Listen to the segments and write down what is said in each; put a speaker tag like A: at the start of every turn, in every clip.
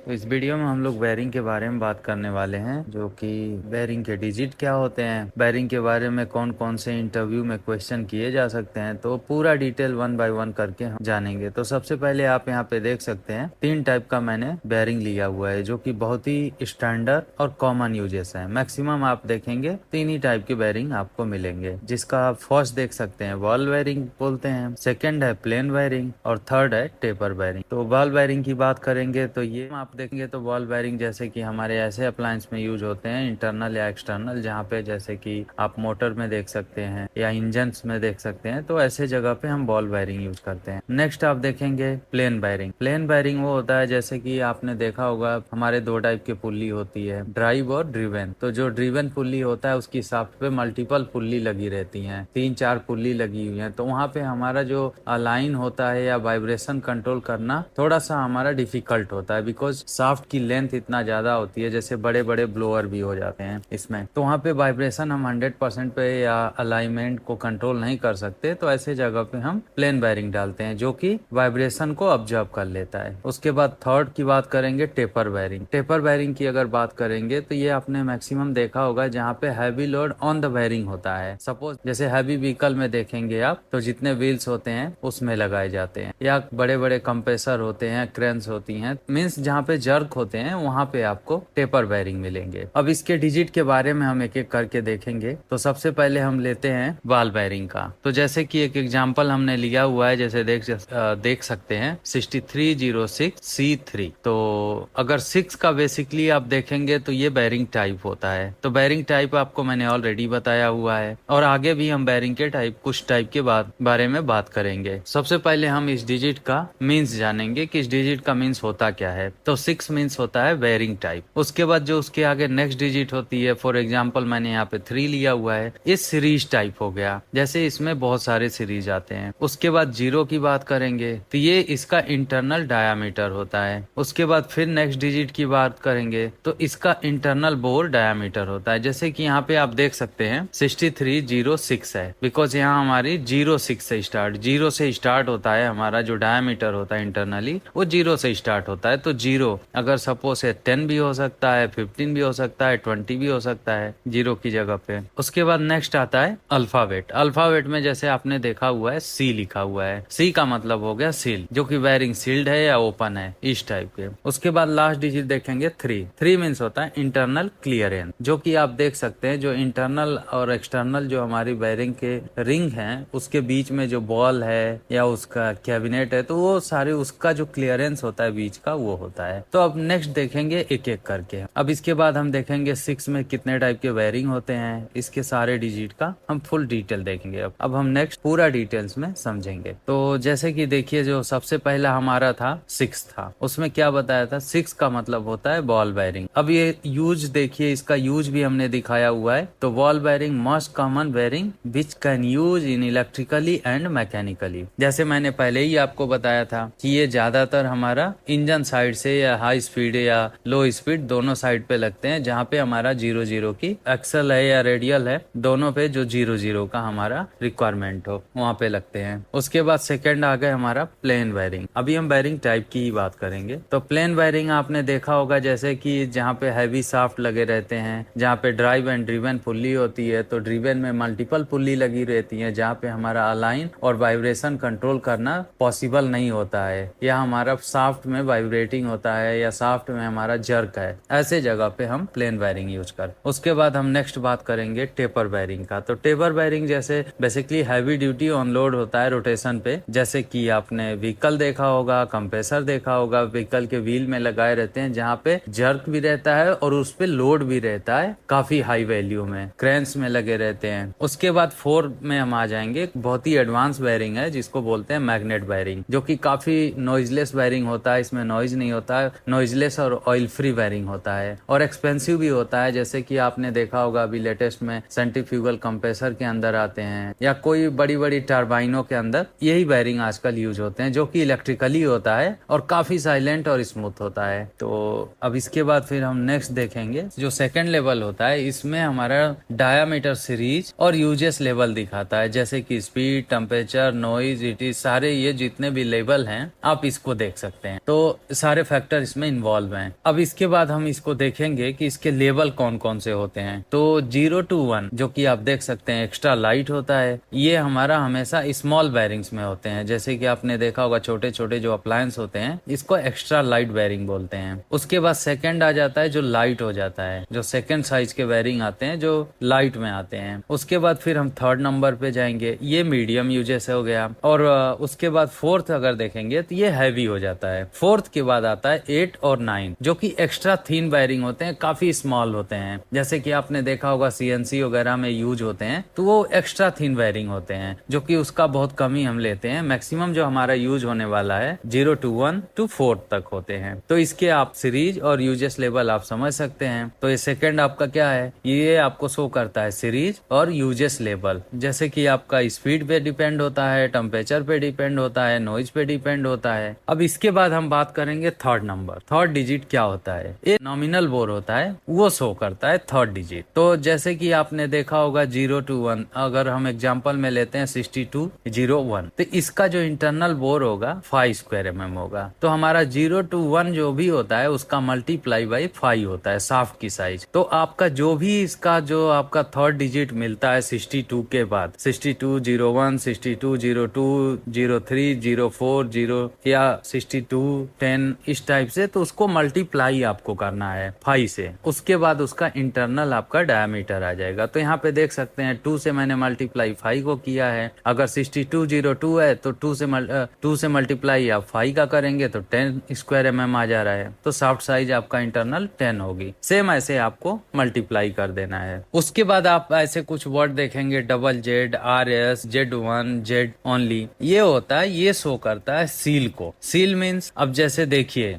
A: तो इस वीडियो में हम लोग बेयरिंग के बारे में बात करने वाले हैं, जो कि बेयरिंग के डिजिट क्या होते हैं, बेयरिंग के बारे में कौन कौन से इंटरव्यू में क्वेश्चन किए जा सकते हैं। तो पूरा डिटेल 1 बाय 1 करके हम जानेंगे। तो सबसे पहले आप यहाँ पे देख सकते हैं 3 टाइप का मैंने बेयरिंग लिया हुआ है, जो कि बहुत ही स्टैंडर्ड और कॉमन यूजेस है। मैक्सिमम आप देखेंगे 3 ही टाइप के बेयरिंग आपको मिलेंगे, जिसका आप फर्स्ट देख सकते हैं बॉल बेयरिंग बोलते हैं, सेकेंड है प्लेन बेयरिंग और थर्ड है टेपर बेयरिंग। तो बॉल बेयरिंग की बात करेंगे तो ये आप देखेंगे तो बॉल बेयरिंग जैसे कि हमारे ऐसे अप्लायंस में यूज होते हैं, इंटरनल या एक्सटर्नल, जहाँ पे जैसे कि आप मोटर में देख सकते हैं या इंजन में देख सकते हैं। तो ऐसे जगह पे हम बॉल बेयरिंग यूज करते हैं। नेक्स्ट आप देखेंगे प्लेन बेयरिंग। प्लेन बेयरिंग वो होता है जैसे कि आपने देखा होगा हमारे 2 टाइप की पुल्ली होती है, ड्राइव और ड्रिवन। तो जो ड्रिवन पुल्ली होता है उसकी शाफ्ट पे मल्टीपल पुल्ली लगी रहती है, 3-4 पुल्ली लगी हुई है। तो वहाँ पे हमारा जो अलाइन होता है या वाइब्रेशन कंट्रोल करना थोड़ा सा हमारा डिफिकल्ट होता है, बिकॉज शाफ्ट की लेंथ इतना ज्यादा होती है, जैसे बड़े बड़े ब्लोअर भी हो जाते हैं इसमें। तो वहाँ पे वाइब्रेशन हम 100% पे या अलाइनमेंट को कंट्रोल नहीं कर सकते। तो ऐसे जगह पे हम प्लेन बेयरिंग डालते हैं, जो कि वाइब्रेशन को ऑब्जर्व कर लेता है। उसके बाद थर्ड की बात करेंगे टेपर बेयरिंग। टेपर बेयरिंग की अगर बात करेंगे तो ये आपने मैक्सिमम देखा होगा जहाँ पे heavy load on the bearing होता है। सपोज जैसे हैवी व्हीकल में देखेंगे आप, तो जितने व्हील्स होते हैं उसमें लगाए जाते हैं, या बड़े बड़े कंप्रेसर होते हैं, क्रेन्स होती हैं, मीन्स जहाँ पे जर्क होते हैं वहाँ पे आपको टेपर बेयरिंग मिलेंगे। अब इसके डिजिट के बारे में हम एक एक करके देखेंगे। तो सबसे पहले हम लेते हैं बॉल बेयरिंग का। तो जैसे कि एक एग्जांपल हमने लिया हुआ है, जैसे देख सकते हैं 6306C3। तो अगर 6 का बेसिकली आप देखेंगे तो ये बेयरिंग टाइप होता है। तो बेयरिंग टाइप आपको मैंने ऑलरेडी बताया हुआ है, और आगे भी हम बेयरिंग के कुछ टाइप के बारे में बात करेंगे। सबसे पहले हम इस डिजिट का मीन्स जानेंगे कि इस डिजिट का मीन्स होता क्या है। तो 6 मीन्स होता है बेयरिंग टाइप। उसके बाद जो उसके आगे नेक्स्ट डिजिट होती है, फॉर एग्जाम्पल मैंने यहाँ पे 3 लिया हुआ है, इस सीरीज टाइप हो गया, जैसे इसमें बहुत सारे सीरीज आते हैं। उसके बाद 0 की बात करेंगे तो ये इसका इंटरनल डायामीटर होता है। उसके बाद फिर नेक्स्ट डिजिट की बात करेंगे तो इसका इंटरनल बोर डायामीटर होता है, जैसे कि यहाँ पे आप देख सकते हैं 6306 है, बिकॉज यहाँ हमारी 06 से स्टार्ट होता है। हमारा जो डायामीटर होता है इंटरनली वो 0 से स्टार्ट होता है। तो 0 अगर सपोज है 10 भी हो सकता है, 15 भी हो सकता है, 20 भी हो सकता है 0 की जगह पे। उसके बाद नेक्स्ट आता है अल्फाबेट। अल्फाबेट में जैसे आपने देखा हुआ है C लिखा हुआ है, C का मतलब हो गया सील, जो कि बेयरिंग सील्ड है या ओपन है, इस टाइप के। उसके बाद लास्ट डिजिट देखेंगे 3 मीन्स होता है इंटरनल क्लियरेंस, जो कि आप देख सकते हैं जो इंटरनल और एक्सटर्नल जो हमारी बेयरिंग के रिंग है उसके बीच में जो बॉल है या उसका कैबिनेट है, तो वो सारे उसका जो क्लियरेंस होता है बीच का वो होता है। तो अब नेक्स्ट देखेंगे एक एक करके। अब इसके बाद हम देखेंगे 6 में कितने टाइप के बेयरिंग होते हैं, इसके सारे डिजिट का हम फुल डिटेल देखेंगे। अब हम नेक्स्ट पूरा डिटेल्स में समझेंगे। तो जैसे कि देखिए जो सबसे पहला हमारा था 6 था, उसमें क्या बताया था, 6 का मतलब होता है बॉल बेयरिंग। अब ये यूज देखिए, इसका यूज भी हमने दिखाया हुआ है। तो ball bearing most common bearing which can use in electrically and mechanically. जैसे मैंने पहले ही आपको बताया था कि ये ज्यादातर हमारा इंजन साइड से या हाई स्पीड या लो स्पीड दोनों साइड पे लगते हैं, जहाँ पे हमारा 0-0 की एक्सल है या रेडियल है, दोनों पे जो 0-0 का हमारा रिक्वायरमेंट हो वहाँ पे लगते हैं। उसके बाद सेकंड आ गए हमारा प्लेन बेयरिंग। अभी हम बेयरिंग टाइप की ही बात करेंगे। तो प्लेन बेयरिंग आपने देखा होगा जैसे कि जहाँ पे हैवी शाफ्ट लगे रहते हैं, जहाँ पे ड्राइव एंड ड्रिवन पुल्ली होती है। तो ड्रिवन में मल्टीपल पुल्ली लगी रहती है, जहाँ पे हमारा अलाइन और वाइब्रेशन कंट्रोल करना पॉसिबल नहीं होता है, या हमारा शाफ्ट में वाइब्रेटिंग होता है या शाफ्ट में हमारा जर्क है। ऐसे जगह पे हम प्लेन बेयरिंग यूज कर। उसके बाद हम नेक्स्ट बात करेंगे टेपर बेयरिंग का। तो टेपर बेयरिंग जैसे basically heavy duty on load होता है रोटेशन पे, जैसे कि आपने व्हीकल देखा होगा, कंप्रेसर देखा होगा, व्हीकल के व्हील में लगाए रहते हैं, जहाँ पे जर्क भी रहता है और उस पे लोड भी रहता है काफी हाई वैल्यू में, क्रेन्स में लगे रहते हैं। उसके बाद 4 में हम आ जाएंगे, बहुत ही एडवांस बेयरिंग है जिसको बोलते हैं मैग्नेट बेयरिंग, जो कि काफी नॉइजलेस बेयरिंग होता है, इसमें नॉइज नहीं होता है, नॉइजलेस और ऑयल फ्री बेयरिंग होता है, और एक्सपेंसिव भी होता है। जैसे कि आपने देखा होगा अभी लेटेस्ट में सेंट्रीफ्यूगल कंप्रेसर के अंदर आते हैं, या कोई बड़ी बड़ी टर्बाइनों के अंदर यही बेयरिंग आजकल यूज होते हैं, जो कि इलेक्ट्रिकली होता है और काफी साइलेंट और स्मूथ होता है। तो अब इसके बाद फिर हम नेक्स्ट देखेंगे जो सेकंड लेवल होता है, इसमें हमारा डायामीटर सीरीज और यूजेस लेवल दिखाता है, जैसे कि स्पीड, टेम्परेचर, नॉइज, इट सारे ये जितने भी लेवल हैं आप इसको देख सकते हैं। तो सारे फैक्टर फैक्टर इसमें इन्वॉल्व हैं। अब इसके बाद हम इसको देखेंगे कि इसके लेवल कौन कौन से होते हैं। तो 0 to 1 जो कि आप देख सकते हैं एक्स्ट्रा लाइट होता है, ये हमारा हमेशा स्मॉल बैरिंग्स में होते हैं। जैसे कि आपने देखा होगा छोटे छोटे जो अप्लायंस होते हैं इसको एक्स्ट्रा लाइट बैरिंग बोलते हैं। उसके बाद सेकंड आ जाता है जो लाइट हो जाता है, जो सेकंड साइज के बैरिंग आते हैं जो लाइट में आते हैं। उसके बाद फिर हम थर्ड नंबर पे जाएंगे, ये मीडियम यूजेस हो गया। और उसके बाद फोर्थ अगर देखेंगे तो ये हैवी हो जाता है। फोर्थ के बाद आता है 8 और 9 जो कि एक्स्ट्रा थीन बैरिंग होते हैं, काफी स्मॉल होते हैं। जैसे कि आपने देखा होगा सीएनसी वगैरह में यूज होते हैं तो वो एक्स्ट्रा थीन बैरिंग होते हैं, जो कि उसका बहुत कम ही हम लेते हैं। मैक्सिमम जो हमारा यूज होने वाला है 0 to 1 to 4 तक होते हैं। तो इसके आप सीरीज और यूजेस लेवल आप समझ सकते हैं। तो ये सेकंड आपका क्या है, ये आपको शो करता है सीरीज और यूजेस लेवल। जैसे कि आपका स्पीड पे डिपेंड होता है, टेम्परेचर पे डिपेंड होता है, नॉइज पे डिपेंड होता है। अब इसके बाद हम बात करेंगे थर्ड नंबर। थर्ड डिजिट क्या होता है, ये नॉमिनल बोर होता है, वो शो करता है थर्ड डिजिट। तो जैसे कि आपने देखा होगा 0 to 1, अगर हम एग्जांपल में लेते हैं 6201, तो इसका जो इंटरनल बोर होगा 5 स्क्वायर mm होगा। तो हमारा 0 to 1 जो भी होता है उसका मल्टीप्लाई बाई 5 होता है शाफ्ट की साइज। तो आपका जो भी इसका जो आपका थर्ड डिजिट मिलता है 62 के बाद, 6201, 6202, 03, 04, 0 या 6210 इस टाइप से, तो उसको मल्टीप्लाई आपको करना है 5 से। उसके बाद उसका इंटरनल आपका डायमीटर आ जाएगा। तो यहाँ पे देख सकते हैं 2 से मैंने मल्टीप्लाई 5 को किया है। अगर 6202 है तो 2 से मल्टीप्लाई आप 5 का करेंगे तो 10 स्क्वायर mm आ जा रहा है। तो शाफ्ट साइज आपका इंटरनल 10 होगी। सेम ऐसे आपको मल्टीप्लाई कर देना है। उसके बाद आप ऐसे कुछ वर्ड देखेंगे double Z, RS, Z1, Z only, ये होता है, ये शो करता है सील को। सील मीन्स अब जैसे देखिए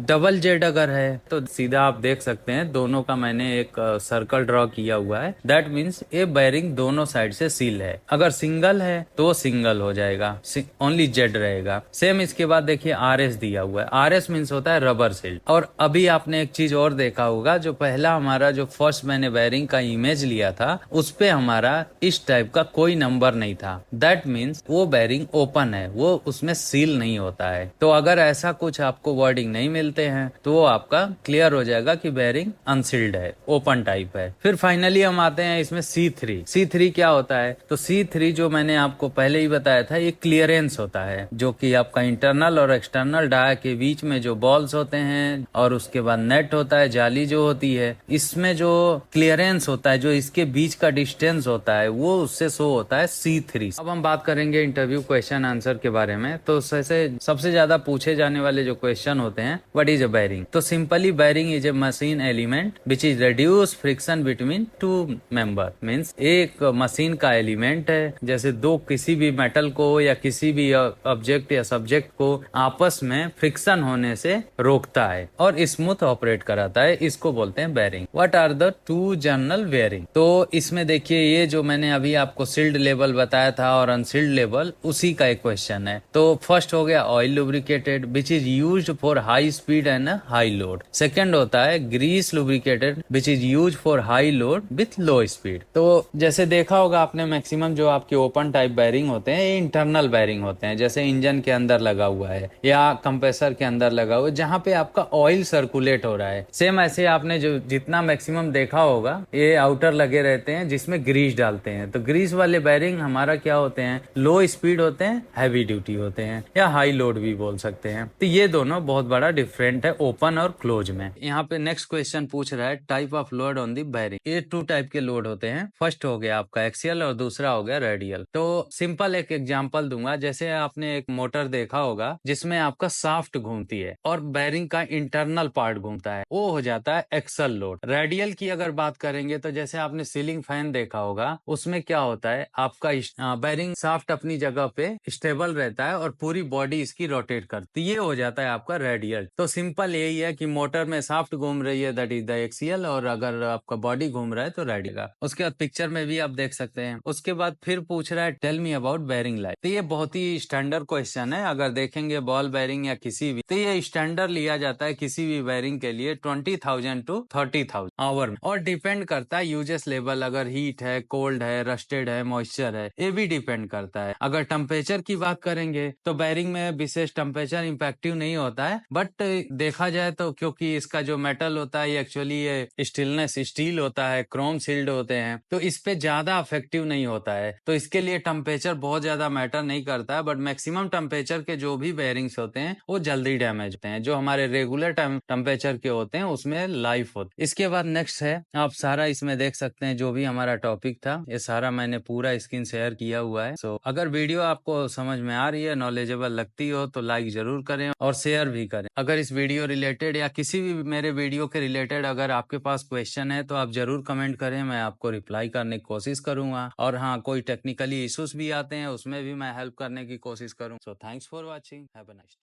A: डबल जेड अगर है तो सीधा आप देख सकते हैं दोनों का मैंने एक सर्कल ड्रॉ किया हुआ है, दैट मीन्स ये बैरिंग दोनों साइड से सील है। अगर सिंगल है तो सिंगल हो जाएगा, ओनली जेड रहेगा। सेम इसके बाद देखिए RS दिया हुआ है, RS मीन्स होता है रबर सील्ड। और अभी आपने एक चीज और देखा होगा, जो पहला हमारा जो फर्स्ट मैंने बैरिंग का इमेज लिया था उस पे हमारा इस टाइप का कोई नंबर नहीं था, दैट मीन्स वो बैरिंग ओपन है, वो उसमें सील नहीं होता है। तो अगर ऐसा कुछ आपको वर्डिंग नहीं मिलते हैं तो वो आपका क्लियर हो जाएगा कि बैरिंग अनसील्ड है, ओपन टाइप है। फिर फाइनली हम आते हैं इसमें C3। C3 क्या होता है, तो C3 जो मैंने आपको पहले ही बताया था, ये क्लियरेंस होता है, जो कि आपका इंटरनल और एक्सटर्नल डाया के बीच में जो बॉल्स होते हैं और उसके बाद नेट होता है, जाली जो होती है, इसमें जो क्लियरेंस होता है, जो इसके बीच का डिस्टेंस होता है, वो उससे शो होता है C3। अब हम बात करेंगे इंटरव्यू क्वेश्चन आंसर के बारे में। तो सबसे ज्यादा पूछे जाने वाले जो क्वेश्चन होते हैं, व्हाट इज अ बैरिंग। तो simply bearing is a machine element which is reduce friction between two member. Means एक मशीन का एलिमेंट है, जैसे दो किसी भी मेटल को या किसी भी ऑब्जेक्ट या सब्जेक्ट को आपस में फ्रिक्शन होने से रोकता है और स्मूथ ऑपरेट कराता है, इसको बोलते हैं bearing. What are the two general bearing. तो इसमें देखिए ये जो मैंने अभी आपको सील्ड लेवल बताया था और अनसील्ड लेवल, उसी का एक क्वेश्चन है। तो फर्स्ट हो गया oil lubricated which is used for high speed and high load. Second होता है grease lubricated which is used for high load with low speed. तो जैसे देखा होगा आपने, मैक्सिमम जो आपके ओपन टाइप बैरिंग होते हैं ये इंटरनल बैरिंग होते हैं, जैसे इंजन के अंदर लगा हुआ है या कंप्रेसर के अंदर लगा हुआ है, जहाँ पे आपका ऑयल सर्कुलेट हो रहा है। सेम ऐसे आपने जो जितना मैक्सिमम देखा होगा, ये आउटर लगे रहते हैं जिसमें ग्रीस डालते हैं। तो ग्रीस वाले बैरिंग हमारा क्या होते हैं, लो स्पीड होते हैं, हैवी ड्यूटी होते हैं या हाई लोड भी बोल सकते हैं। तो ये दोनों बहुत बड़ा डिफरेंट है ओपन और क्लोज में। यहाँ पे नेक्स्ट क्वेश्चन पूछ रहा है type of load on the bearing. ये 2 टाइप के लोड होते हैं, फर्स्ट हो गया आपका एक्सियल और दूसरा हो गया रेडियल। तो सिंपल एक एग्जांपल दूंगा, जैसे आपने एक मोटर देखा होगा जिसमें आपका शाफ्ट घूमती है और बैरिंग का इंटरनल पार्ट घूमता है, वो हो जाता है एक्सल लोड। रेडियल की अगर बात करेंगे तो जैसे आपने सीलिंग फैन देखा होगा, उसमें क्या होता है, आपका बैरिंग शाफ्ट अपनी जगह पे स्टेबल रहता है और पूरी बॉडी इसकी रोटेट करती है, ये हो जाता है आपका रेडियल। तो सिंपल यही है कि मोटर में शाफ्ट घूम रही है, दैट इज द एक्सियल, और अगर आपका बॉडी घूम रहा है तो रेडियल। उसके बाद पिक्चर में भी आप देख सकते हैं। उसके बाद फिर पूछ रहा है tell me about bearing life. तो ये बहुत ही स्टैंडर्ड क्वेश्चन है। अगर देखेंगे बॉल बैरिंग या किसी भी, तो ये स्टैंडर्ड लिया जाता है किसी भी बैरिंग के लिए 20,000 to 30,000 आवर में, और डिपेंड करता है यूजेस लेवल, अगर हीट है, कोल्ड है, रस्टेड है, मॉइस्चर है, ये भी डिपेंड करता है। अगर टेम्परेचर की बात करेंगे तो बैरिंग में विशेष टेम्परेचर इम्पैक्टिव नहीं होता है, बट बट देखा जाए तो क्योंकि इसका जो मेटल होता है एक्चुअली ये स्टीलनेस स्टील होता है, क्रोम सील्ड होते हैं, तो इस पे ज्यादा अफेक्टिव नहीं होता है। तो इसके लिए टेम्परेचर बहुत ज्यादा मैटर नहीं करता है, बट मैक्सिमम टेम्परेचर के जो भी बेयरिंग्स होते हैं वो जल्दी डैमेज होते हैं। जो हमारे रेगुलर टेम्परेचर के होते हैं उसमें लाइफ होती है। इसके बाद नेक्स्ट है, आप सारा इसमें देख सकते हैं जो भी हमारा टॉपिक था, ये सारा मैंने पूरा स्क्रीन शेयर किया हुआ है। सो अगर वीडियो आपको समझ में आ रही है, नॉलेजेबल लगती हो तो लाइक जरूर करें और शेयर भी करें। अगर इस वीडियो रिलेटेड या किसी भी मेरे वीडियो के रिलेटेड अगर आपके पास क्वेश्चन है तो आप जरूर कमेंट करें, मैं आपको रिप्लाई करने की कोशिश करूंगा। और हाँ, कोई टेक्निकली इश्यूज भी आते हैं उसमें भी मैं हेल्प करने की कोशिश करूँ। So thanks for watching, have a nice day.